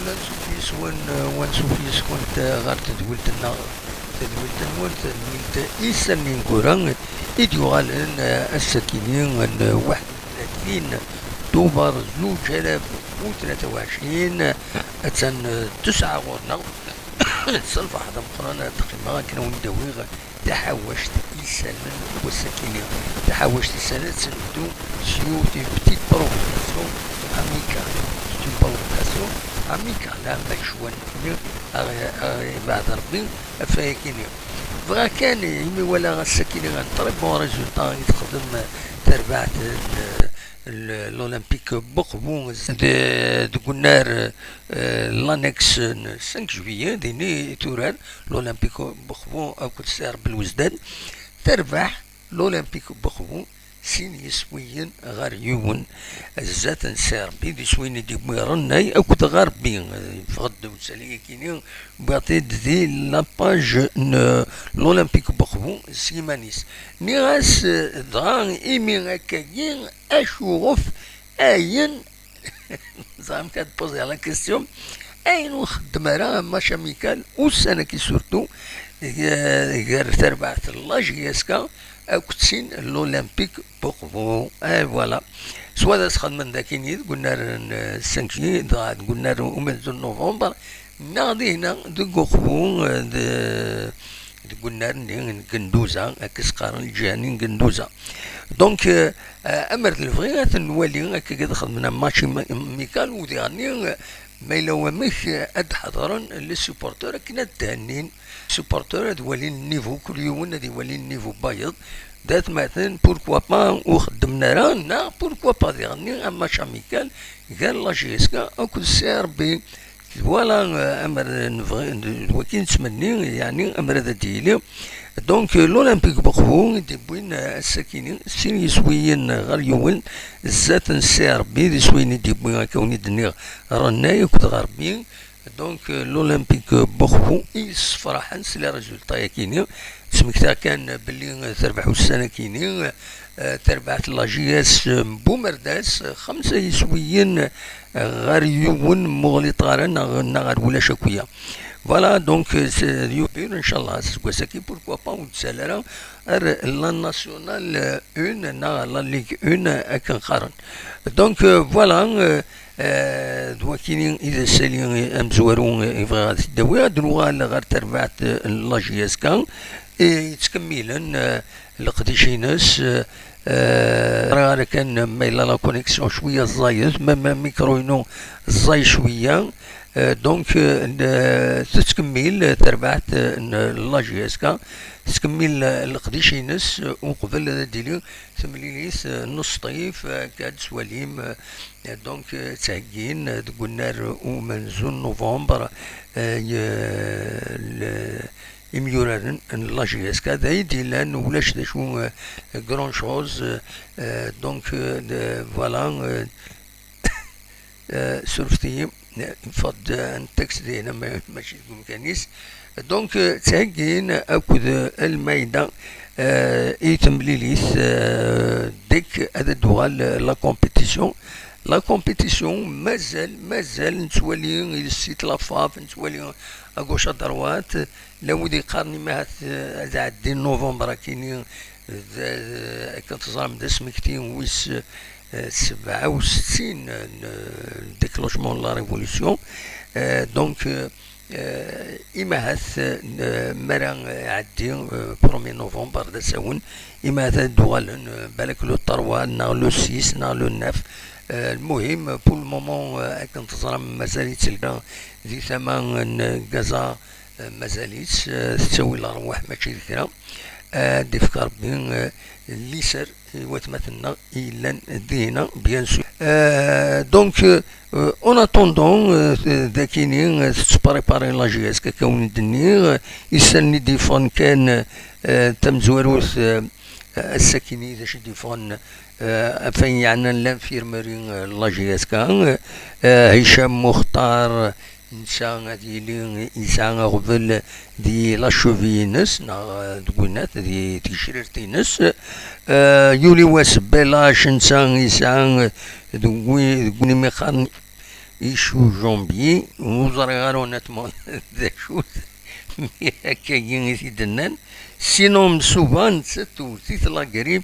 ولا نشوف ونشوف كنت غير تدولتنا تدولت نولت إيسان نقولان إديوغال السكينين 31 أكتوبر 2023 أتسن 9 غورنا صلفة حدا مقرانا تقريبا كنا وندويغ تحوشت إيسان والسكينين تحوشت سنة سندو سيوتي بتيت بروفوكاسيون أميكا une provocation amicale مشوان بعد ربي فايكيني بغا كان يمي ولا السكيني غنطرب بون ريزولطا يتقدم تربعت l'Olympique Bourg-Bon de Gunnar l'annexe 5 juillet ديني توران l'Olympique Bourg-Bon أو كتسار بالوزداد تربح l'Olympique Bourg-Bon سين يسويين غار يون الزات نسار بيدي سوين دي ميرناي اكو غاربين فغد وسالي كيني باطيد دي لاباج لولمبيك بوخبون سيمانيس نيغاس دغان ايمي هكاين اشوف اين زعما كتبوزي على كيستيون اين وخدم راه ماشا ميكال والسنه كي سورتو غير تربعت لاجياسكا أكتسين الأولمبيك بوغبون فوالا سوا دا تخدم من داكينيد قلنا 5 جويي قلنا ومن نوفمبر ناضي هنا دو بوغبون قلنا قندوزة كيس قارن الجاني قندوزة دونك أمرت الفغي نولي هكا خدمنا ماتشي ميكال ودي غني ما إلا مش أد حضرا للسوبورتور كنا تهنين سوبورتور دولي النيفو كل يوم دولي النيفو بايض دات مثلا بوركوا با وخدمنا رانا بوركوا با ديغني اما شاميكال قال لا جيسكا اكل سير بي فوالا امر نبغي وكي نتمني يعني امر هذا ديالي دونك لولمبيك بوغبون ديبوين الساكنين سين يسويين غير يول زات نسير بي دي سويني ديبوين كوني دنيا رناي كنت غربي دونك لولمبيك بوغبون يصفرحن سي لي ريزولطا ياكيني سمكتا كان باللي تربحوا السنه كيني تربعت لاجياس بومرداس 5 يسويين غير يون مغلط غارنا غير ولا شكويه فوالا دونك يوبير ان شاء الله سكواساكي بوركوا با ونتسالرا لا ناسيونال 1 نا لا ليغ 1 اكن قارن دونك فوالا دواكيني اذا سالي امزوارون يبغى تداوي دروغا غير تربعت لاجياس كان يتكملن القديشينس راه كان مايلا لا كونيكسيون شويه زايد ما ميكروينو زاي شويه دونك تتكمل تربعت لاجياسكا تكمل القديشينس وقبل ديلي تمليليس نص طيف كاد سواليم دونك تهجين قلنا ومنزون نوفمبر يميوران لاجياسكا دايدي لان ولاش دا شو غران شوز دونك فوالا سورفتي نفض التكست دينا ماشي بامكانيس دونك تهجين اكد المايدة يتمليليس ديك هذا دوال لا كومبيتيسيون لا كومبيتيسيون مازال نتولي السيت لافاف نتولي اغوش دروات لو دي قارني مع عدي نوفمبر كاينين كنتظام دا سمكتين ويس 67 ديكلوشمون لا ريفوليسيون دونك إما هاث مرا عدي 1 نوفمبر دا ساون إما هاث دوال بالك لو طروال نا لو 6 نا لو 9 المهم بول مومون كنتظام مازال تلقى ذي ثمان كازا مازاليت تسوي الارواح ماشي ذكرى دي فكر بين اللي سر وتمثلنا الا دينا بيان سور دونك اون اتوندون ذاكيني تبريباري لا جي اس كون الدنيا يسالني ديفون كان تم زواروث الساكني ذا شي ديفون فين يعني لانفيرمري لا جي اس كان هشام مختار إنسان ديالي إنسان غفل دي لاشوفينس نا دقونات دي تيشيرتينس يولي واس بلاش إنسان دقوني ميخان يشو جونبي وزرغارو نتمو ذا شوت مي هكاكي تيدنان سينو مسوبان ستو تيت لا قريب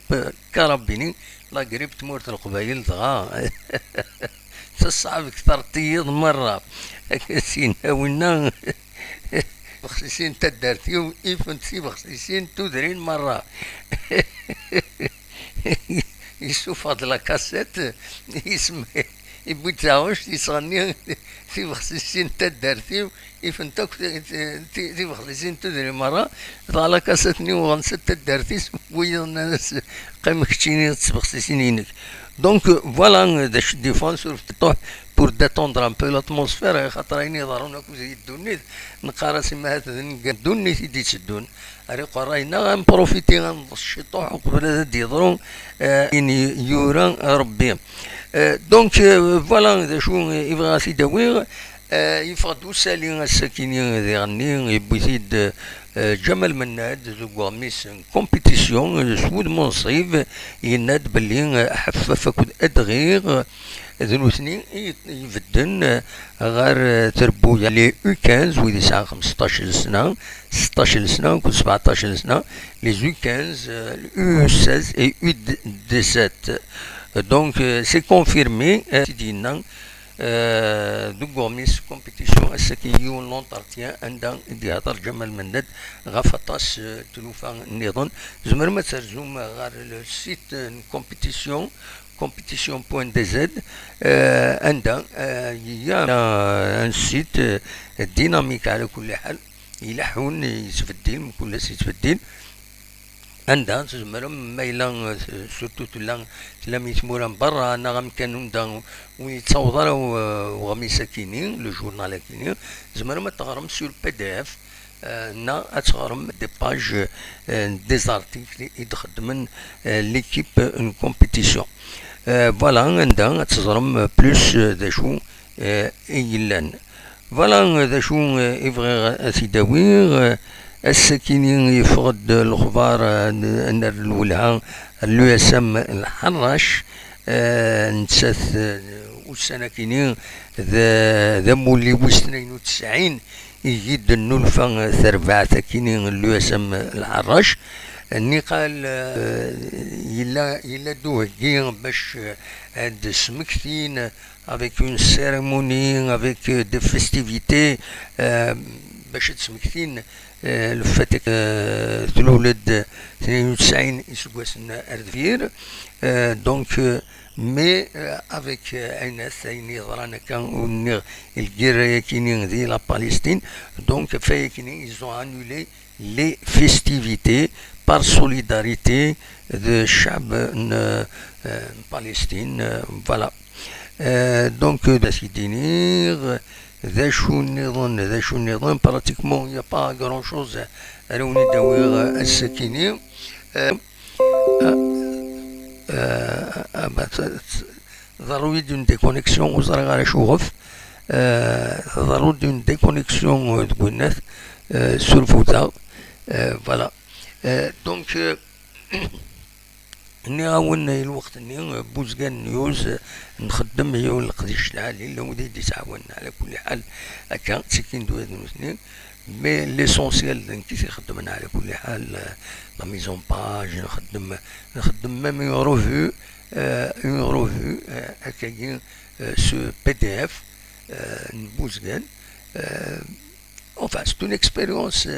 كرابيني لا قريب تمورت القبايل دغا تصعب كثر تيض مرة سينا ونا بخصيصين تدارتيو إيفنتي بخصيصين تدرين مرة يشوف هاد لاكاسيت يسمع يبغي تاوش يصغني في بخصيصين تدارتيو إيفنتك في بخصيصين تدري مرة طالع لاكاسيتني وغنسد تدارتيس ويا الناس قيمة كتشيني بخصيصين ينك دونك فوالا داش ديفونسور pour détendre un peu l'atmosphère خاطر عيني ضروري كوزي الدنيا نقرا سما هذا الدنيا تيدي تشدون ريق راينا غنبروفيتي غنشطوح قبل هذا يضرون إن يورا ربي دونك فوالا ذا شو يبغى سيداوي يفقدوا سالي الساكنين ذي غني يبوزيد جمال مناد زوغ ميس كومبيتيسيون سود منصيف يناد باللي حفف كود ادغير ذنوثني يفدن غير تربويا لي او 15 ويدي ساعة 15 سنة 16 سنة كل 17 سنة لي او 15 او 16 اي او 17 دونك سي كونفيرمي تيدينا دوغو ميس كومبيتيسيون السكيون لونتارتيان عندها ديهاتر جمال مندد غفطاس تلوفا النظام زمر ما ترجم غير السيت كومبيتيسيون competition.dz عندها هي ان سيت ديناميك على كل حال يلحون يتفدين من كل سيت يتفدين عندها تزمرهم مايلا سورتو تلا يتمورا برا انا غمكانهم دا ويتصوروا وغمي ساكنين لو جورنال كينين زمرهم تغرم سور بي دي اف نا اتغرم دي باج دي زارتيكل يتخدمن ليكيب اون كومبيتيسيون فوالا عندها تزرم بلوس ذا شو يلان فوالا ذا شو يبغي سيداوي الساكنين يفقد الخبار النار الولها اللو يسم الحراش نتساث والسناكينين ذا مولي وسنين وتسعين يجد النلفة ثربعة ساكنين اللو يسم الحراش اني قال يلا دوهكي باش هاد سمكتين افيك اون سيريموني افيك دي فيستيفيتي باش تسمكتين الفاتك الولد 92 يسواسنا اردفير دونك مي افيك ايناس ايني ضرانا كان الجير كينين ذي لا باليستين دونك فايكني يزون انولي لي فيستيفيتي par solidarité de الشعب Palestine voilà donc d'assidenir ذا شو النظام pratiquement il n'y a pas grand chose روني داوير الساكنين ضروري دون ديكونيكسيون وزرا غير شوغف ضروري دون ديكونيكسيون تقولنا سور فوتا فوالا دونك اني غاون الوقت اني بوزكان نيوز نخدم هي والقديش العالي اللي ودي تعاون على كل حال هكا سكين دو هذو الاثنين مي ليسونسيال كي خدمنا على كل حال لا ميزون باج نخدم ميم اون روفو هكاكي سو بي دي اف بوزكان Enfin, c'est une expérience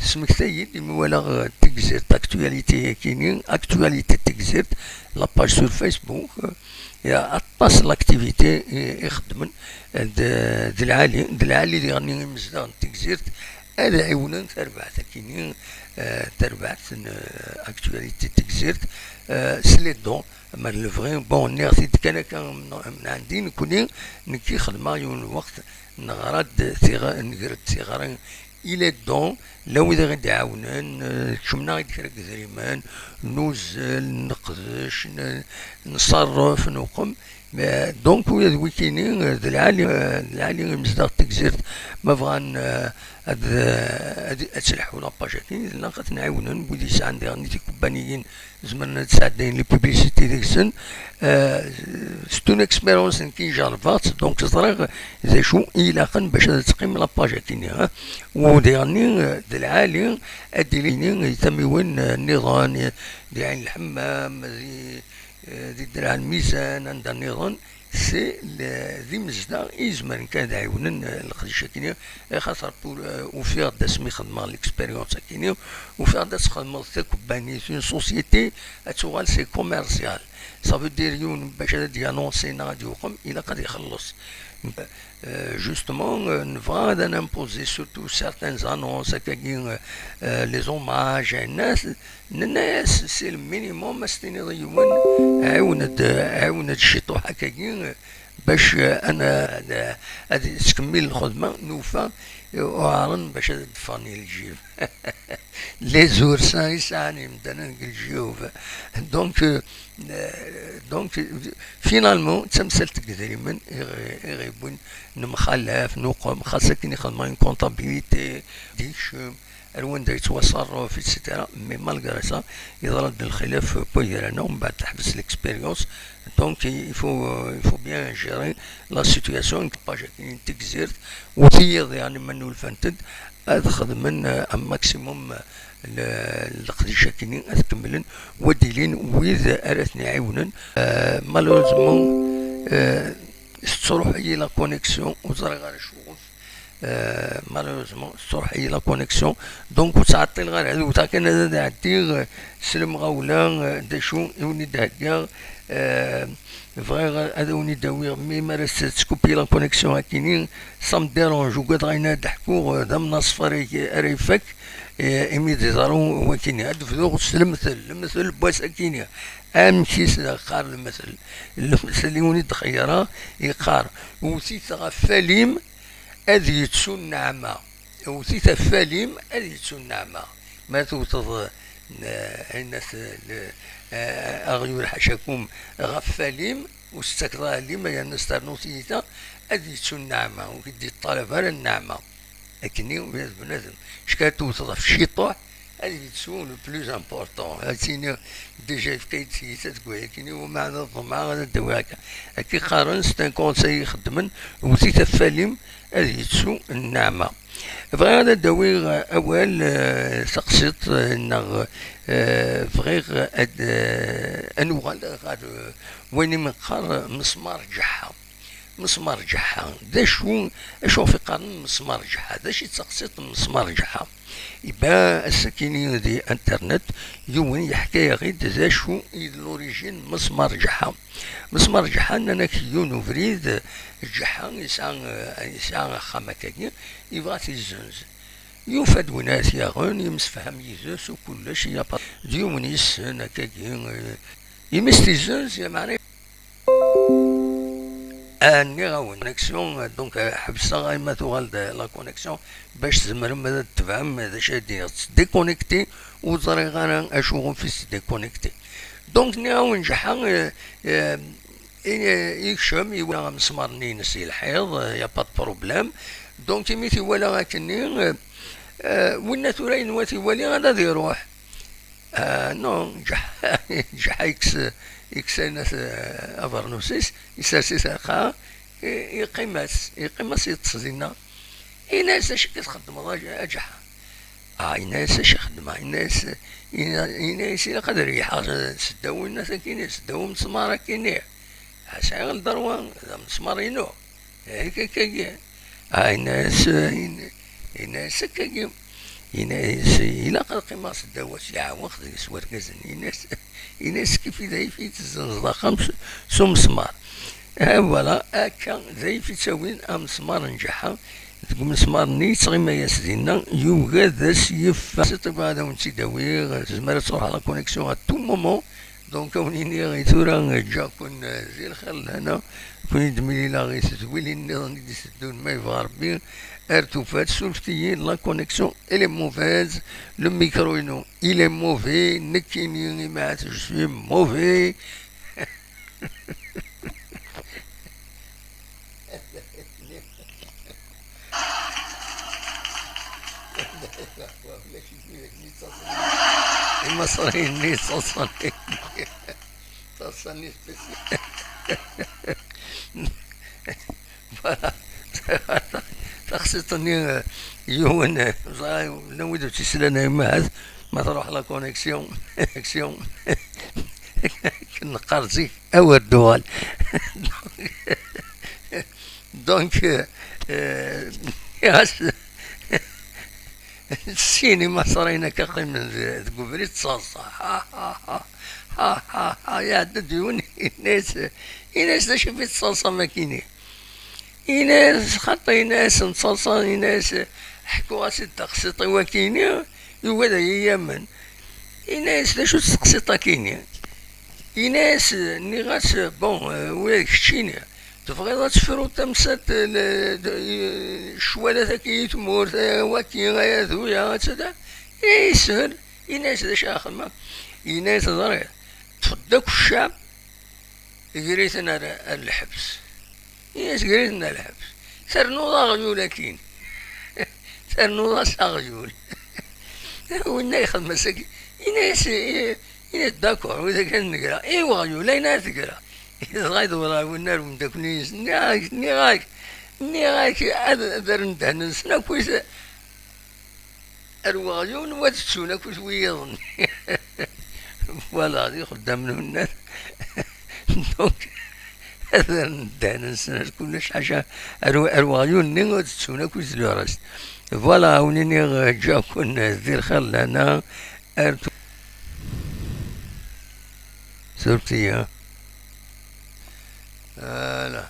سمكتايد ولا تكزيرت اكتواليتي كاينين اكتواليتي تكزيرت لاباج سور فيسبوك يا اطاس لاكتيفيتي يخدمن د العالي اللي غني مزدا تكزيرت هذا عيونا تربعت كاينين تربعت اكتواليتي تكزيرت سلي دون ما الفغي بون نيرتي كان من عندي نكوني نكي خدمه يوم الوقت نغرد نقرد صغار إلى دون لو إذا غادي يعاونن كمنا غادي كرا كذريمان نوزل نقدش نصرف نقم دونك وي كاينين العالي مصداق تكزيرت ما بغان هاد تلحو لاباج كاين لا خاطر نعاونن ودي يسعى عندي كومبانيين زمرنا تساعدين لي بوبليسيتي ديك السن ستون اكسبيرونس كي جربات دونك صراغ زي شو إلاقا باش تقيم لاباج كاين وديرني العالي اديليني يتمون النظام دي عين الحمام دي درع الميزان عند النظام سي ذي مزدا يزمر كان يعاونن الخديجه كينيا خاطر وفيغ دا سمي خدمه ليكسبيريونس كينيا وفيغ دا تخدم في كومباني في سوسيتي اتوغال سي كوميرسيال صافو دير يون باش هادي انونسينا غادي يقوم الى قد يخلص justement نبغى هذا نمبوزي سورتو سارتان انونس هكاكي لي زوماج الناس سي المينيموم استني ضيون عاونت الشطوح هكاكي باش انا هادي تكمل الخدمه نوفا وعارن باش تفاني الجيب لي زورسان يسعني مدانا الجيوب دونك فينالمون تمثلت كذا يغيبون نمخلف نقوم خاصة كي نخدم اون كونطابيليتي ديش الوان دا يتصرف اكسيتيرا مي مالغري سا يضرب الخلاف بويرانا ومن بعد تحبس ليكسبيريونس دونك يفو بيان جيري لا سيتياسيون باجا كاين تكزيرت وثيض يعني منو الفانتد هذا خدمن ان ماكسيموم الخديجه كاينين تكملن وديلين وإذا أردنا عاونن مالوريزمون تروح هي لا كونيكسيون وزرا غير شوف مالوريزمون تروح هي لا كونيكسيون دونك وتعطي غير هذا وتا كان هذا عدي سلم غولا داشو يوني داكا فغير هذا وني داوي مي مارست تكوبي لا كونيكسيون كاينين سام ديرونج وقاد غينا ضحكو دم نصفر ريفك إمي ديزارون وكيني هاد فذوق المثل بواس كيني أمشي قار المثل اللي وني تخيرا يقار وثيث غفاليم أذي يتسو النعمة وثيث فاليم أذي يتسو النعمة ما توتض الناس أغيور حشاكم غفاليم واستكرا لما ينسترنو ثيثا أذي يتسو النعمة وكدي الطلب على النعمة لكني بنادم شكاتو تضاف الشيطوح هذه تسون لو بلوز امبورطون هاتيني ديجا فكيت سيتا تقول كيني ومعنى الضمع غادا داوي هكا هاكي قارن ستان كونساي يخدمن وثيتا فاليم هذه تسو النعمة فغي غادا داوي أول سقسيط نغ فغي أنوغال غاد ويني من قار مسمار جحا مسمار جحا دا شو في قرن مسمار جحا دا شي تقسيط مسمار جحا يبقى السكينين دي انترنت يوين يحكي غير دا شو لوريجين مسمار جحا مسمار جحا انا كيون فريد الجحا يسعى خامة كاكي يبغى تيزنز يوفد وناس يغون يمسفهم يزوس وكلش يابا ديومن يسن كاكي يمستيزنز يا معنى اني غاون كونيكسيون دونك حبسها غير ما تغال لا كونيكسيون باش تزمر ماذا تفهم هذا شي دير ديكونيكتي وزري غانا اشوغون في ديكونيكتي دونك نغاون جحا يكشم يولا مسمارني نسي الحيض يا با بروبليم دونك ميتي ولا غاكني وين تورين واتي ولي غادا يروح نو جحا إكس ناس أفرنوسيس يساسيس أخا يقيماس يتصدينا إناس اش كتخدم أجحا إناس اش يخدم إناس إلا قدر يحاج سداو الناس كيني سداو مسمارة كيني عسى غل دروان مسمارينو هيك كاكي إناس كاكي إناس إلا قد قيمة سداو ساعة وقت يسوار كازن إناس كيف ذا في تزنزلا خمس سو مسمار فوالا هاكا ذا في تساوين مسمار نجحها تقول مسمار نيت غير ما ياسدينا يوغا ذا سيف سيطيب هذا ونتي داوي زعما تروح على كونيكسيون ا تو مومون دونك ونيني غي تورا جا كون زي الخير لهنا كون يدملي لا غي تتويلي النظام دي سدون ما يبغى ربي ارتو فات سولفتي لا كونيكسيون الي موفيز لو ميكرو انو الي موفي نكيني ما جو موفي المصريين ني تصني تصني خصني يوم نودو تسلنا معاذ ما تروح لا كونيكسيون كونيكسيون كنقرزي او الدول دونك السينما صرينا كقيم تقبري تصاصا ها ها ها ها ها ها يا ديون الناس شوفي تصاصا ما كاينين الناس خاطي ناس نصاصا ناس حكوا سي تقسيطي وكاينين يودا يمن الناس شو تقسيطا كاينين الناس ني غاس بون ولا كشيني تبغي تفرو تمسات شوالا ذاكي تمور واكي غايا ذويا تدا يسهل الناس ذا شاخما الناس ضرير تفدك الشعب قريتنا الحبس الناس قريتنا الحبس سرنوضا غيولا كين سرنوضا صاغيول وإنا يخدم مساكين الناس داكور وإذا كان نقرا إيوا غيولا الناس تقرا غايد ولا والنار مدكنيس ني غايك درنت هنسنا كويس الواغيون واتسونا كويس ويضن ولا غادي خدامنا الناس دونك درنت هنسنا كلش حاجة الواغيون ني واتسونا كويس لورست فوالا ونيني جا كنا دير خير لنا ارتو سورتي لا